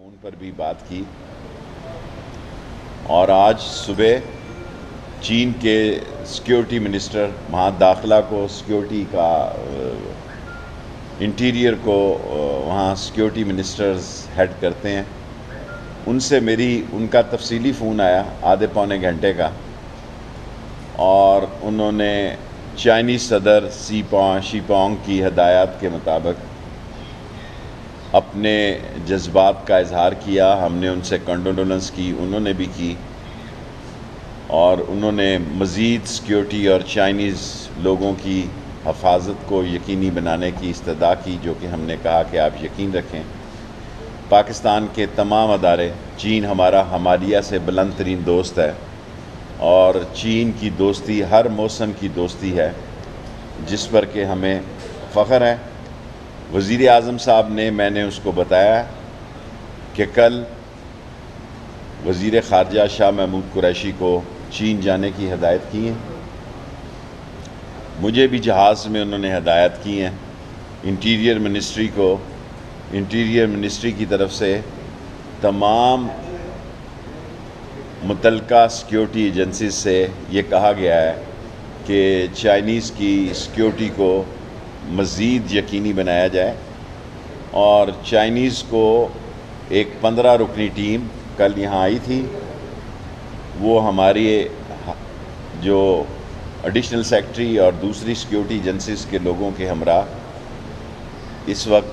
Phone پر بھی بات کی اور آج صبح چین کے سیکیورٹی منسٹر وہاں داخلہ کو سیکیورٹی کا انٹیریئر کو وہاں سیکیورٹی منسٹرز ہیڈ کرتے ہیں، ان سے ان کا تفصیلی فون آیا آدھے پونے گھنٹے کا، اور انہوں نے چائنیز صدر شی پانگ کی ہدایات کے مطابق اپنے جذبات کا اظہار کیا۔ ہم نے ان سے کنڈولنس کی، انہوں نے بھی کی، اور انہوں نے مزید سیکیورٹی اور چائنیز لوگوں کی حفاظت کو یقینی بنانے کی استدعا کی، جو کہ ہم نے کہا کہ آپ یقین رکھیں پاکستان کے تمام ادارے، چین ہمارا ہمالیہ سے بلند ترین دوست ہے، اور چین کی دوستی ہر موسم کی دوستی ہے، جس پر کہ ہمیں فخر ہے۔ وزیر اعظم صاحب نے، میں نے اس کو بتایا کہ کل وزیر خارجہ شاہ محمود قریشی کو چین جانے کی ہدایت کی ہیں، مجھے بھی جہاز میں انہوں نے ہدایت کی ہیں۔ انٹیریئر منسٹری کی طرف سے تمام متعلقہ سیکیورٹی ایجنسیز سے یہ کہا گیا ہے کہ چائنیز کی سیکیورٹی کو مزید یقینی بنایا جائے، اور چائنیز کو ایک 15 رکنی ٹیم کل یہاں آئی تھی، وہ ہماری جو ایڈیشنل سیکرٹری اور دوسری سیکیورٹی ایجنسیز کے لوگوں کے ہمراہ اس وقت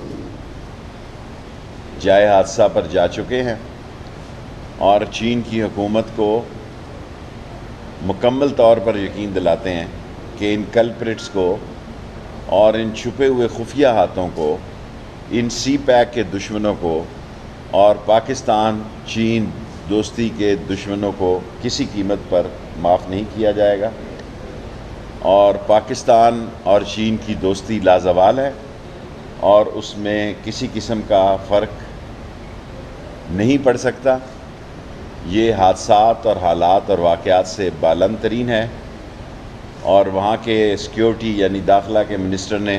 جائے حادثہ پر جا چکے ہیں، اور چین کی حکومت کو مکمل طور پر یقین دلاتے ہیں کہ ان کلپریٹس کو اور ان چھپے ہوئے خفیہ ہاتھوں کو، ان سی پیک کے دشمنوں کو اور پاکستان چین دوستی کے دشمنوں کو کسی قیمت پر معاف نہیں کیا جائے گا، اور پاکستان اور چین کی دوستی لازوال ہے، اور اس میں کسی قسم کا فرق نہیں پڑ سکتا۔ یہ حادثات اور حالات اور واقعات سے بالند ترین ہے، اور وہاں کے سیکیورٹی یعنی داخلہ کے منسٹر نے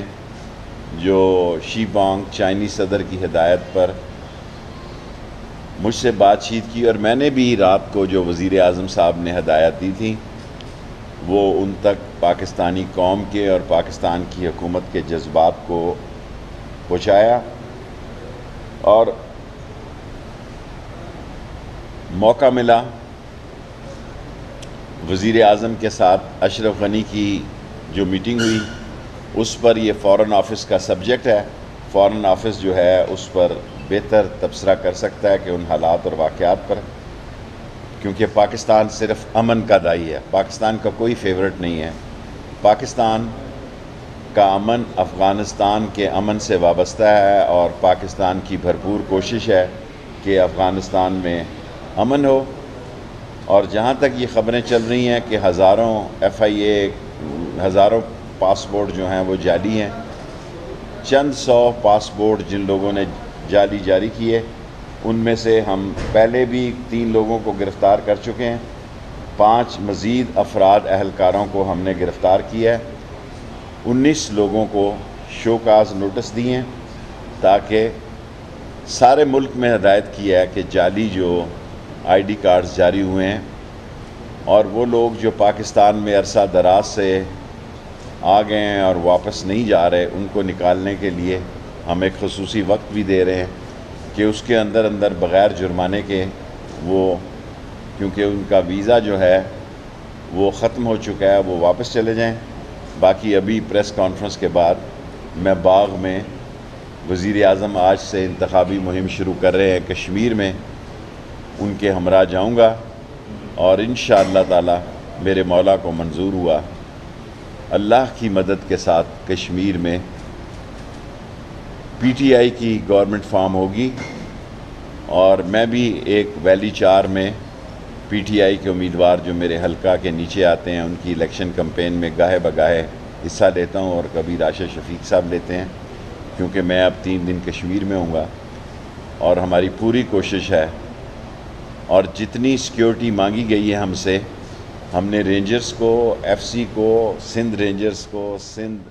جو شی پانگ چائنیز صدر کی ہدایت پر مجھ سے بات چیت کی، اور میں نے بھی رات کو جو وزیر اعظم صاحب نے ہدایت دی تھی وہ ان تک پاکستانی قوم کے اور پاکستان کی حکومت کے جذبات کو پہنچایا، اور موقع ملا وزیر اعظم کے ساتھ اشرف غنی کی جو میٹنگ ہوئی، اس پر یہ فارن آفس کا سبجیکٹ ہے۔ فارن آفس جو ہے اس پر بہتر تبصرہ کر سکتا ہے کہ ان حالات اور واقعات پر، کیونکہ پاکستان صرف امن کا داعی ہے، پاکستان کا کوئی فیورٹ نہیں ہے۔ پاکستان کا امن افغانستان کے امن سے وابستہ ہے، اور پاکستان کی بھرپور کوشش ہے کہ افغانستان میں امن ہو۔ اور جہاں تک یہ خبریں چل رہی ہیں کہ ہزاروں FIA، ہزاروں پاسپورٹ جو ہیں وہ جعلی ہیں، چند سو پاسپورٹ جن لوگوں نے جعلی جاری کیے، ان میں سے ہم پہلے بھی 3 لوگوں کو گرفتار کر چکے ہیں، 5 مزید افراد اہلکاروں کو ہم نے گرفتار کیا ہے، 19 لوگوں کو شو کاز نوٹس دیے ہیں، تاکہ سارے ملک میں ہدایت کی ہے کہ جعلی جو ID کارڈز جاری ہوئے ہیں، اور وہ لوگ جو پاکستان میں عرصہ دراز سے آ گئے ہیں اور واپس نہیں جا رہے، ان کو نکالنے کے لیے ہم ایک خصوصی وقت بھی دے رہے ہیں کہ اس کے اندر بغیر جرمانے کے وہ، کیونکہ ان کا ویزا جو ہے وہ ختم ہو چکا ہے، وہ واپس چلے جائیں۔ باقی ابھی پریس کانفرنس کے بعد میں باغ میں، وزیر اعظم آج سے انتخابی مہم شروع کر رہے ہیں کشمیر میں، ان کے ہمراہ جاؤں گا، اور انشاءاللہ تعالی میرے مولا کو منظور ہوا اللہ کی مدد کے ساتھ کشمیر میں PTI کی گورنمنٹ فارم ہوگی، اور میں بھی ایک ویلی 4 میں PTI کے امیدوار جو میرے حلقہ کے نیچے آتے ہیں ان کی الیکشن کمپین میں گاہے بگاہے حصہ لیتا ہوں، اور کبھی راشد شفیق صاحب لیتے ہیں، کیونکہ میں اب 3 دن کشمیر میں ہوں گا، اور ہماری پوری کوشش ہے، اور جتنی سیکیورٹی مانگی گئی ہے ہم سے، ہم نے رینجرز کو، FC کو، سندھ رینجرز کو، سندھ